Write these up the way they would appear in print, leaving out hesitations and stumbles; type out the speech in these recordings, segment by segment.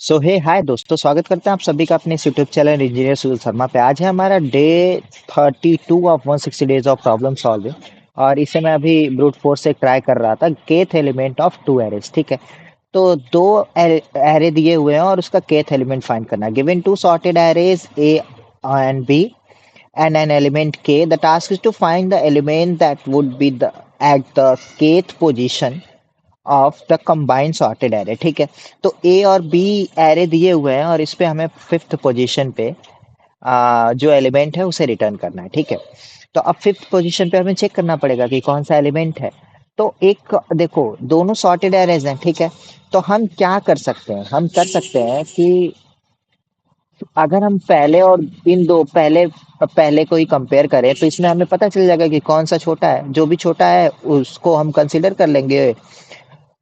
सो हे हाय दोस्तों, स्वागत करते हैं आप सभी का अपने इस YouTube channel engineer Sunil Sharma पे। आज है हमारा day 32 of 160 days of problem solving. और इसे मैं अभी ब्रूट फोर्स से ट्राई कर रहा था। Kth element of two arrays, ठीक है। तो दो एरे दिए हुए हैं और उसका केथ एलिमेंट फाइंड करना है। Given two sorted arrays A and B and an element k. The task is to find the element that would be the at the kth position of the combined sorted array, ठीक है। तो ए और B array दिए हुए हैं और इस पे हमें फिफ्थ पोजीशन पे जो एलिमेंट है उसे रिटर्न करना है, ठीक है। तो अब फिफ्थ पोजीशन पे हमें चेक करना पड़ेगा कि कौन सा एलिमेंट है। तो एक देखो, दोनों सॉर्टेड एरेज हैं, ठीक है। तो हम क्या कर सकते हैं, हम कर सकते हैं कि अगर हम पहले और इन दो पहले पहले को ही कंपेयर करें तो इसमें हमें पता चल जाएगा कि कौन सा छोटा है। जो भी छोटा है उसको हम कंसीडर कर लेंगे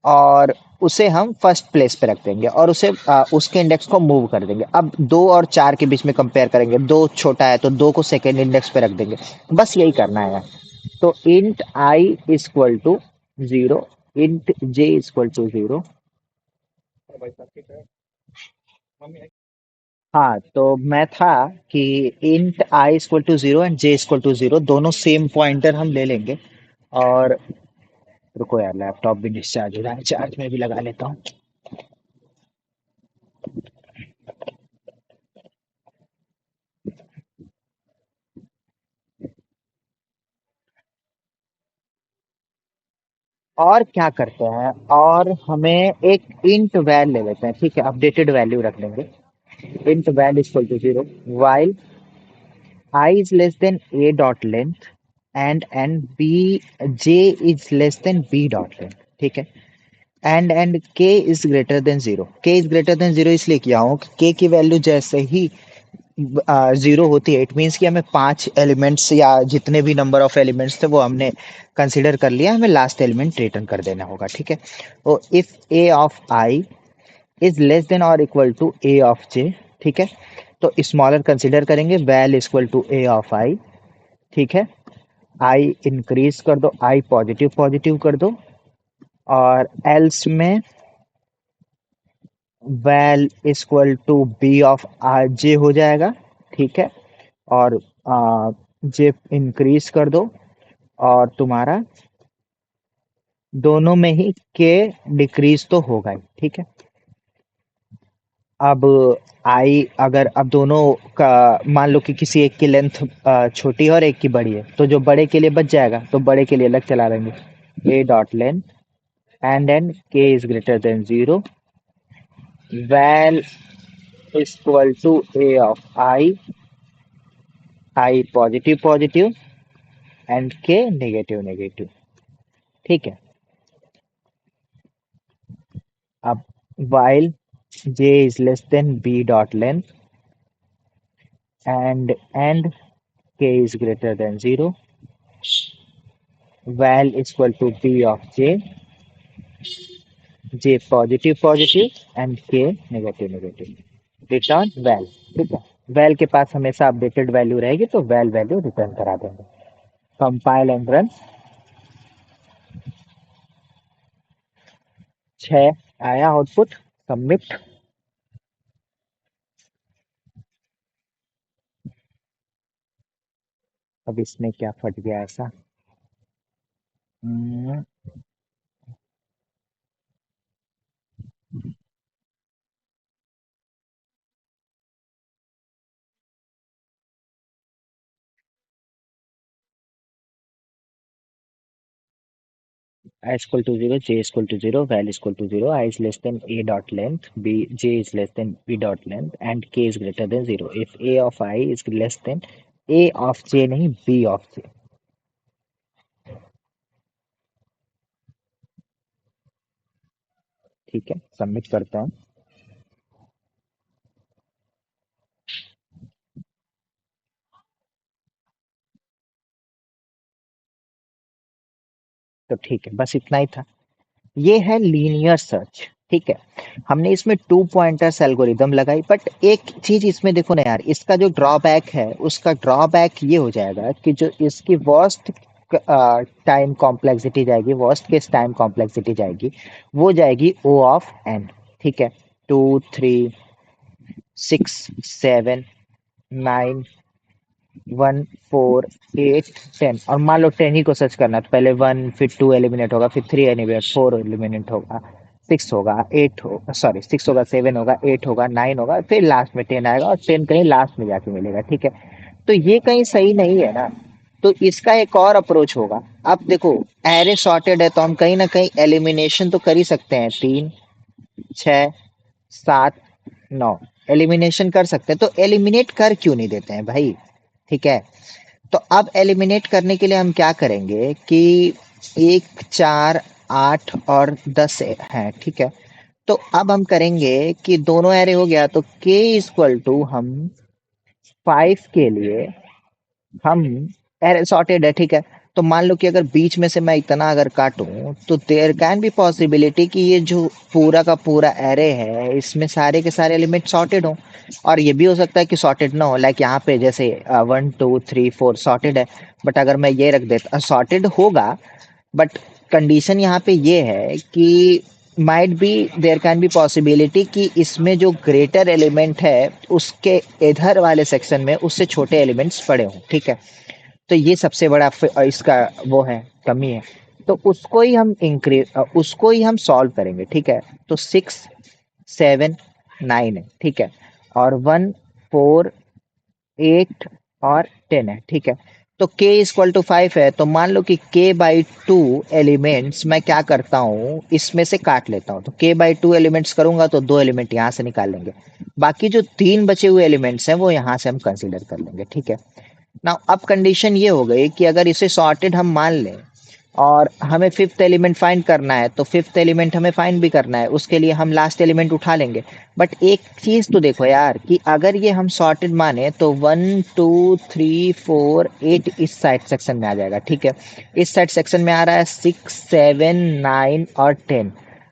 और उसे हम फर्स्ट प्लेस पे रख देंगे और उसके इंडेक्स को मूव कर देंगे। अब दो और चार के बीच में कंपेयर करेंगे, दो छोटा है तो दो को सेकेंड इंडेक्स पे रख देंगे। बस यही करना है। तो int i equal to zero, int j equal to zero. हाँ, तो मैं था कि int i equal to zero and j equal to zero, दोनों सेम पॉइंटर हम ले लेंगे। और रुको यार, लैपटॉप भी डिस्चार्ज हो रहा है, चार्ज में भी लगा लेता हूँ। और क्या करते हैं, और हमें एक इंट वैल ले लेते हैं, ठीक है। अपडेटेड वैल्यू रख लेंगे। Int val equal to zero while i is less than a dot length and b j is less than b dot length, ठीक है। And k is greater than zero. K is greater than zero इसलिए किया हूँ कि के की value जैसे ही zero होती है, इट मीन्स कि हमें पांच एलिमेंट्स या जितने भी नंबर ऑफ एलिमेंट्स थे वो हमने कंसिडर कर लिया, हमें लास्ट एलिमेंट रिटर्न कर देना होगा, ठीक है। तो if A of I is less than और equal to A of J, ठीक है। तो स्मॉलर कंसिडर करेंगे, val equal to A of I, ठीक है। आई इंक्रीज कर दो, आई पॉजिटिव पॉजिटिव कर दो। और एल्स में val equal to B of J हो जाएगा, ठीक है। और जे इंक्रीज कर दो और तुम्हारा दोनों में ही के डिक्रीज तो होगा ही, ठीक है। अब आई अगर अब दोनों का मान लो कि किसी एक की लेंथ छोटी है और एक की बड़ी है, तो जो बड़े के लिए बच जाएगा तो बड़े के लिए अलग चला लेंगे। A dot length and then K is greater than zero, val equal to A of I positive positive and K negative negative, ठीक है। अब while j is less than b dot length and k is greater than zero, val is equal to b of j positive positive and k negative negative, return val, ठीक है। Well के पास हमेशा updated value रहेगी तो well value return करा देंगे। Compile and run. 6 आया output, submit. अब इसमें क्या फट गया ऐसा। I is equal to 0, j is equal to 0, val is equal to 0, I is less than a dot length, j is less than b dot length, and k is greater than 0. If a of I is less than a of j नहीं, b of j, ठीक है। Submit करता हूँ। तो ठीक है, बस इतना ही था। ये है लीनियर सर्च, ठीक है। हमने इसमें टू पॉइंटर्स एल्गोरिदम लगाई, बट एक चीज इसमें देखो ना यार, इसका जो ड्रॉबैक है, उसका ड्रॉबैक ये हो जाएगा कि जो इसकी वर्स्ट टाइम कॉम्प्लेक्सिटी जाएगी, वर्स्ट केस टाइम कॉम्प्लेक्सिटी जाएगी, वो जाएगी ओ ऑफ एन, ठीक है। टू, थ्री, 6, 7, 9, 1, 4, 8, 10 और मान लो 10 ही को सर्च करना है तो पहले 1 फिर 2 एलिमिनेट होगा फिर 3 एलिमिनेट 4 एलिमिनेट होगा 6 होगा 8 होगा सॉरी 6 होगा 7 होगा 8 होगा 9 होगा फिर लास्ट में 10 आएगा और 10 कहीं लास्ट में जाके मिलेगा ठीक है। तो ये कहीं सही नहीं है ना। तो इसका एक और अप्रोच होगा। अब देखो एरे सॉर्टेड है तो हम कहीं ना कहीं एलिमिनेशन तो कर ही सकते हैं। 3, 6, 7, 9 एलिमिनेशन कर सकते हैं तो एलिमिनेट कर क्यों नहीं देते हैं भाई। ठीक है। तो अब एलिमिनेट करने के लिए हम क्या करेंगे कि 1, 4, 8 और 10 है ठीक है। तो अब हम करेंगे कि दोनों एरे हो गया तो k इक्वल टू हम 5 के लिए हम एरे सॉर्टेड है ठीक है। तो मान लो कि अगर बीच में से मैं इतना अगर काटूं तो देयर कैन बी पॉसिबिलिटी कि ये जो पूरा का पूरा एरे है इसमें सारे के सारे एलिमेंट सॉर्टेड हो। और ये भी हो सकता है कि सॉर्टेड ना हो लाइक यहाँ पे जैसे 1, 2, 3, 4 सॉर्टेड है। बट अगर मैं ये रख देता सॉर्टेड होगा बट कंडीशन यहाँ पे ये है कि might be there can be possibility कि इसमें जो ग्रेटर एलिमेंट है उसके इधर वाले सेक्शन में उससे छोटे एलिमेंट्स पड़े हों ठीक है। तो ये सबसे बड़ा इसका वो है कमी है। तो उसको ही हम सॉल्व करेंगे ठीक है। तो 6, 7, 9 है ठीक है। और 1, 4, 8 और 10 है ठीक है। तो k इक्वल टू 5 है तो मान लो कि k/2 एलिमेंट्स मैं क्या करता हूँ इसमें से काट लेता हूँ। तो k/2 एलिमेंट्स करूंगा तो 2 एलिमेंट यहाँ से निकाल लेंगे। बाकी जो 3 बचे हुए एलिमेंट्स हैं वो यहाँ से हम कंसीडर कर लेंगे ठीक है। नाउ अब कंडीशन ये हो गई कि अगर इसे सॉर्टेड हम मान लें और हमें फिफ्थ एलिमेंट फाइंड करना है तो फिफ्थ एलिमेंट हमें फाइंड भी करना है उसके लिए हम लास्ट एलिमेंट उठा लेंगे। बट एक चीज तो देखो यार कि अगर ये हम सॉर्टेड माने तो 1, 2, 3, 4, 8 इस साइड सेक्शन में आ जाएगा ठीक है। इस साइड सेक्शन में आ रहा है 6, 7, 9 और 10।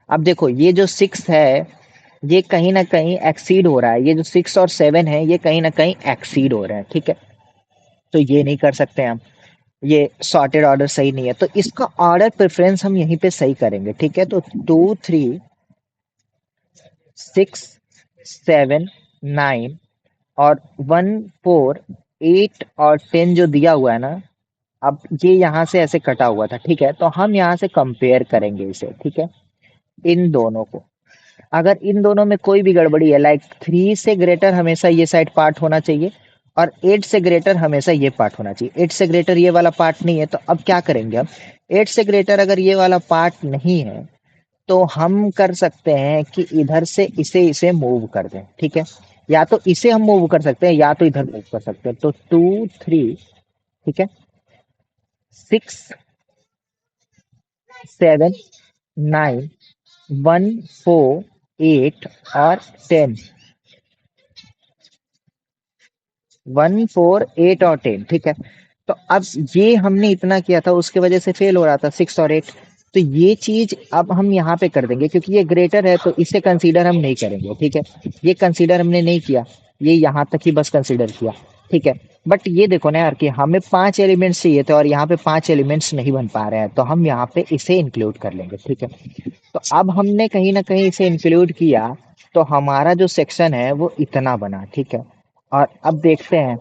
अब देखो ये जो 6 है ये कहीं ना कहीं एक्सीड हो रहा है। ये जो 6 और 7 है ये कहीं ना कहीं एक्सीड हो रहे हैं ठीक है। तो ये नहीं कर सकते हम। ये सॉर्टेड ऑर्डर सही नहीं है तो इसका ऑर्डर प्रेफरेंस हम यहीं पे सही करेंगे ठीक है। तो 2, 3, 6, 7, 9 और 1, 4, 8 और 10 जो दिया हुआ है ना। अब ये यहाँ से ऐसे कटा हुआ था ठीक है। तो हम यहाँ से कंपेयर करेंगे इसे ठीक है इन दोनों को। अगर इन दोनों में कोई भी गड़बड़ी है लाइक 3 से ग्रेटर हमेशा ये साइड पार्ट होना चाहिए और 8 से ग्रेटर हमेशा ये पार्ट होना चाहिए। 8 से ग्रेटर ये वाला पार्ट नहीं है तो अब क्या करेंगे हम। 8 से ग्रेटर अगर ये वाला पार्ट नहीं है तो हम कर सकते हैं कि इधर से इसे इसे मूव कर दें ठीक है। या तो इसे हम मूव कर सकते हैं या तो इधर मूव कर सकते हैं। तो 2, 3 ठीक है। 6, 7, 9, 1, 4, 8 और 10। 1, 4, 8 और 10 ठीक है। तो अब ये हमने इतना किया था उसके वजह से फेल हो रहा था 6 और 8। तो ये चीज अब हम यहाँ पे कर देंगे क्योंकि ये ग्रेटर है तो इसे कंसीडर हम नहीं करेंगे ठीक है। ये कंसीडर हमने नहीं किया। ये यहाँ तक ही बस कंसीडर किया ठीक है। बट ये देखो ना यार कि हमें 5 एलिमेंट्स चाहिए थे और यहाँ पे 5 एलिमेंट्स नहीं बन पा रहे हैं तो हम यहाँ पे इसे इंक्लूड कर लेंगे ठीक है। तो अब हमने कहीं ना कहीं इसे इंक्लूड किया तो हमारा जो सेक्शन है वो इतना बना ठीक है। और अब देखते हैं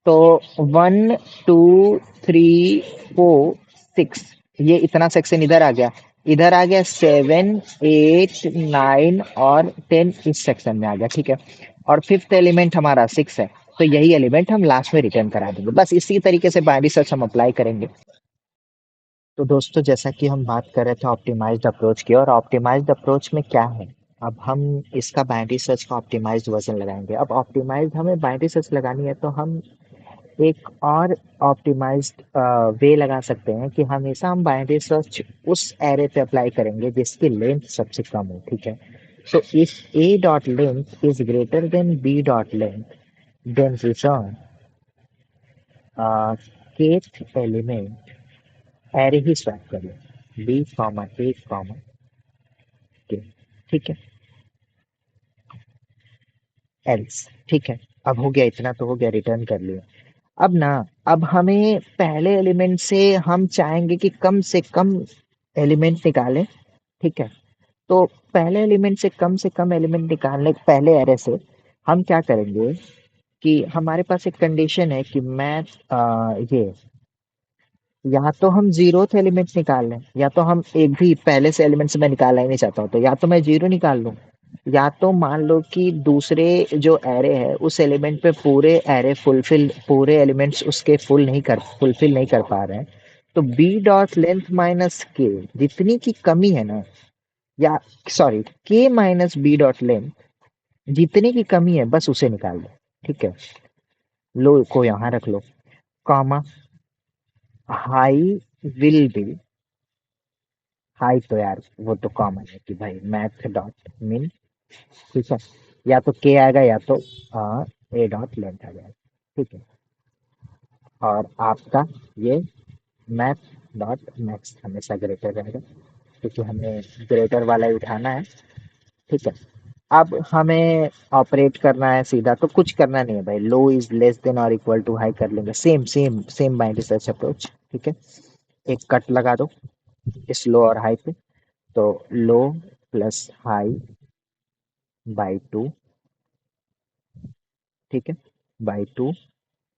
तो 1, 2, 3, 4, 6 ये इतना सेक्शन इधर आ गया। इधर आ गया 7, 8, 9 और 10 इस सेक्शन में आ गया ठीक है। और फिफ्थ एलिमेंट हमारा 6 है तो यही एलिमेंट हम लास्ट में रिटर्न करा देंगे। बस इसी तरीके से बाइनरी सर्च हम अप्लाई करेंगे। तो दोस्तों जैसा कि हम बात कर रहे थे ऑप्टिमाइज्ड अप्रोच की और ऑप्टिमाइज्ड अप्रोच में क्या है। अब हम इसका बाइनरी सर्च का ऑप्टिमाइज्ड वर्जन लगाएंगे। अब ऑप्टिमाइज्ड हमें बाइनरी सर्च लगानी है तो हम एक और ऑप्टिमाइज्ड वे लगा सकते हैं कि हमेशा हम बाइनरी सर्च उस एरे पे अप्लाई करेंगे जिसकी लेंथ सबसे कम हो ठीक है। तो if a dot length is greater than b dot length then return kth element array ही स्वैप कर लो b comma a comma k ठीक है। एल्स ठीक है। अब हो गया इतना तो हो गया रिटर्न कर लिया। अब ना अब हमें पहले एलिमेंट से हम चाहेंगे कि कम से कम एलिमेंट निकालें ठीक है। तो पहले एलिमेंट से कम एलिमेंट निकालने पहले एरे से हम क्या करेंगे कि हमारे पास एक कंडीशन है कि ये या तो हम जीरोथ एलिमेंट निकाल लें, या तो हम एक भी पहले से एलिमेंट से मैं निकालना ही नहीं चाहता हूँ, तो या तो मैं जीरो निकाल लूं, या तो मान लो कि दूसरे जो एरे है उस एलिमेंट पे पूरे एरे फुलफिल पूरे एलिमेंट्स उसके फुलफिल नहीं कर पा रहे हैं, तो बी डॉट लेंथ माइनस के, जितनी की कमी है ना, या सॉरी के माइनस बी डॉट लेंथ, जितने की कमी है बस उसे निकाल दो। ठीक है, लो को यहाँ रख लो, comma, high will be, high तो यार वो तो कॉमन है कि भाई मैथ डॉट मिन, ठीक है, या तो के आएगा या तो ए डॉट लेंथ आ जाएगा। ठीक है, और आपका ये मैथ डॉट मैक्स हमेशा ग्रेटर रहेगा, क्योंकि हमें ग्रेटर वाला ही उठाना है। ठीक है, अब हमें ऑपरेट करना है सीधा, तो कुछ करना नहीं है भाई, लो इज लेस देन और इक्वल टू हाई कर लेंगे, same same same binary search approach. ठीक है, एक कट लगा दो इस लो और हाई पे, तो लो प्लस हाई बाई टू, ठीक है, बाई टू,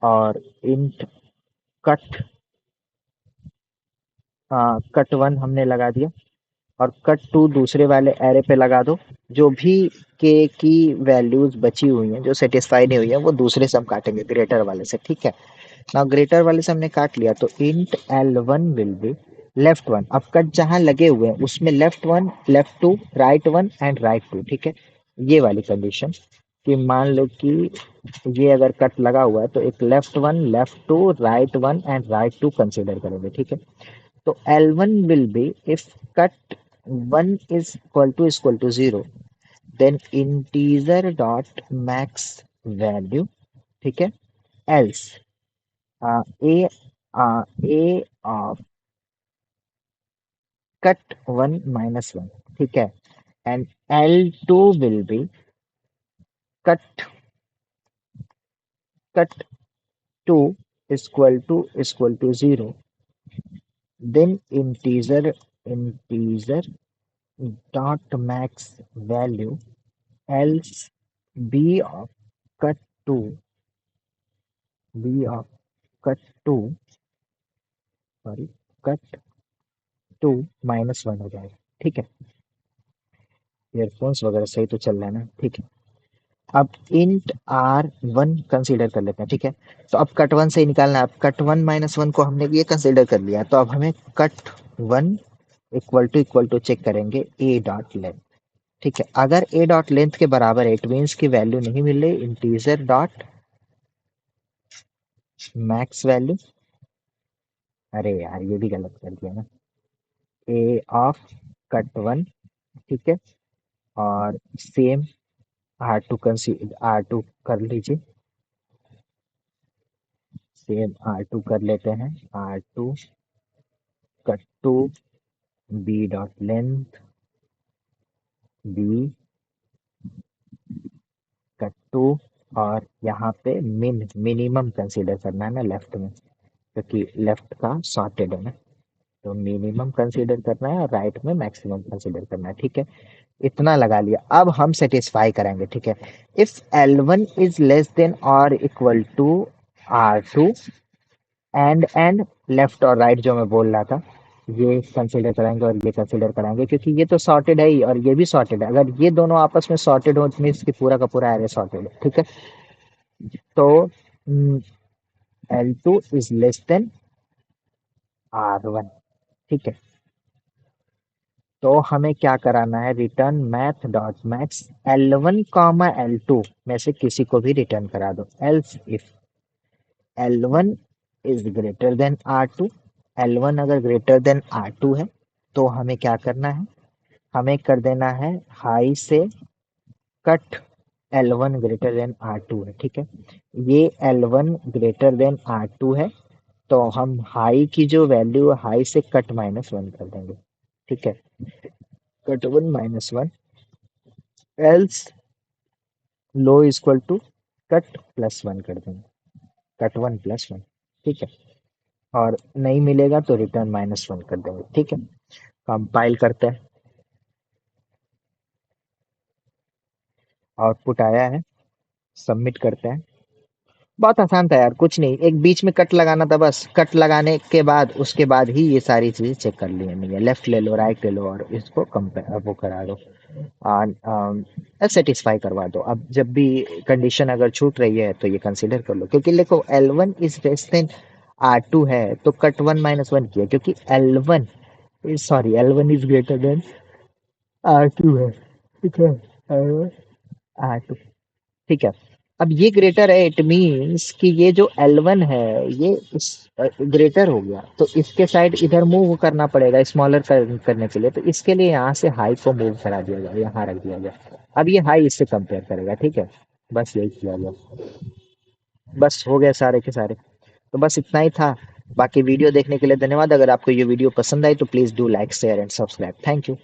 और इंट कट, कट वन हमने लगा दिया, और कट टू दूसरे वाले एरे पे लगा दो, जो भी के की वैल्यूज बची हुई हैं जो सेटिस्फाई नहीं हुई है वो दूसरे से हम काटेंगे ग्रेटर वाले से। ठीक है, ना ग्रेटर वाले से हमने काट लिया, तो int l one will be left one, अब कट जहां लगे हुए हैं उसमें left one, left two, right one and right two. ठीक है, ये वाली कंडीशन कि मान लो कि ये अगर कट लगा हुआ है तो एक left one, left two, right one and right two consider करेंगे। ठीक है, तो L1 will be if cut 1 is equal to 0, then integer dot max value, ठीक है, else a a of cut 1 minus 1, ठीक है, and L2 will be cut cut 2 is equal to 0, then integer dot max value else b of cut 2 b of cut 2 sorry cut 2 minus 1 हो जाएगा। ठीक है, earphones वगैरह सही तो चल रहा है ना? ठीक है, अब इंट आर वन कंसिडर कर लेते हैं। ठीक है, तो अब कट वन से ही निकालना है, अब कट वन माइनस वन को हमने ये कंसिडर कर लिया, तो अब हमें cut one equal to check करेंगे ए डॉट लेंथ। ठीक है, अगर ए डॉट लेंथ के बराबर है, इट मीन्स की वैल्यू नहीं मिल रही, इंटीजर डॉट मैक्स वैल्यू, अरे यार ये भी गलत कर दिया ना, ए ऑफ कट वन, ठीक है, और सेम आर टू कर लीजिए, सेम आर टू कर लेते हैं, r two cut two b dot length b cut two, और यहाँ पे मिनिमम कंसीडर करना है ना लेफ्ट में, क्योंकि लेफ्ट का सॉर्टेड है ना, तो मिनिमम कंसीडर करना है और राइट में मैक्सिमम कंसीडर करना है। ठीक है, इतना लगा लिया, अब हम सेटिस्फाई करेंगे। ठीक है, if L1 is less than और equal to R2 and left और राइट जो मैं बोल रहा था, ये कंसीडर कराएंगे और ये कंसीडर कराएंगे, क्योंकि ये तो सॉर्टेड है ही और ये भी सॉर्टेड है, अगर ये दोनों आपस में सॉर्टेड हो मीन्स कि पूरा का पूरा एरे सॉर्टेड है। ठीक है, तो L2 is less then R1। ठीक है, तो हमें क्या कराना है, return math dot max L1 comma L2 में से किसी को भी रिटर्न करा दो, else if L1 is greater then R2, L1 अगर ग्रेटर देन R2 है तो हमें क्या करना है, हमें कर देना है हाई से cut L1 greater than R2 है। ठीक है, ये L1 ग्रेटर देन R2 है, तो हम हाई की जो वैल्यू है हाई से कट माइनस वन कर देंगे। ठीक है, cut one minus one, else low is equal to cut plus one कर देंगे, कट वन प्लस वन। ठीक है, और नहीं मिलेगा तो रिटर्न माइनस वन कर देंगे। ठीक है, कंपाइल करते हैं, आउटपुट आया है, सबमिट करते हैं। बहुत आसान था यार, कुछ नहीं, एक बीच में कट लगाना था बस। कट लगाने के बाद उसके बाद ही ये सारी चीजें चेक कर ली हमने। लेफ्ट ले लो, राइट ले लो और इसको कंपेयर वो करा दो, सेटिस्फाई करवा दो। अब जब भी कंडीशन अगर छूट रही है तो ये कंसीडर कर लो, क्योंकि देखो L1 is less then R2 है, तो कट 1 - 1 किया, क्योंकि L1 is greater then R2 है। ठीक है, R2, ठीक है। अब ये ग्रेटर है, इट मीन्स कि ये जो L1 है ये इस ग्रेटर हो गया, तो इसके साइड इधर मूव करना पड़ेगा स्मॉलर करने के लिए। तो इसके लिए यहाँ से हाई को मूव करा दिया जाए, यहाँ रख दिया जाए। अब ये हाई इससे कंपेयर करेगा, ठीक है। बस यही किया गया, बस हो गया सारे के सारे। तो बस इतना ही था। बाकी वीडियो देखने के लिए धन्यवाद। अगर आपको ये वीडियो पसंद आई तो please do like share and subscribe. Thank you.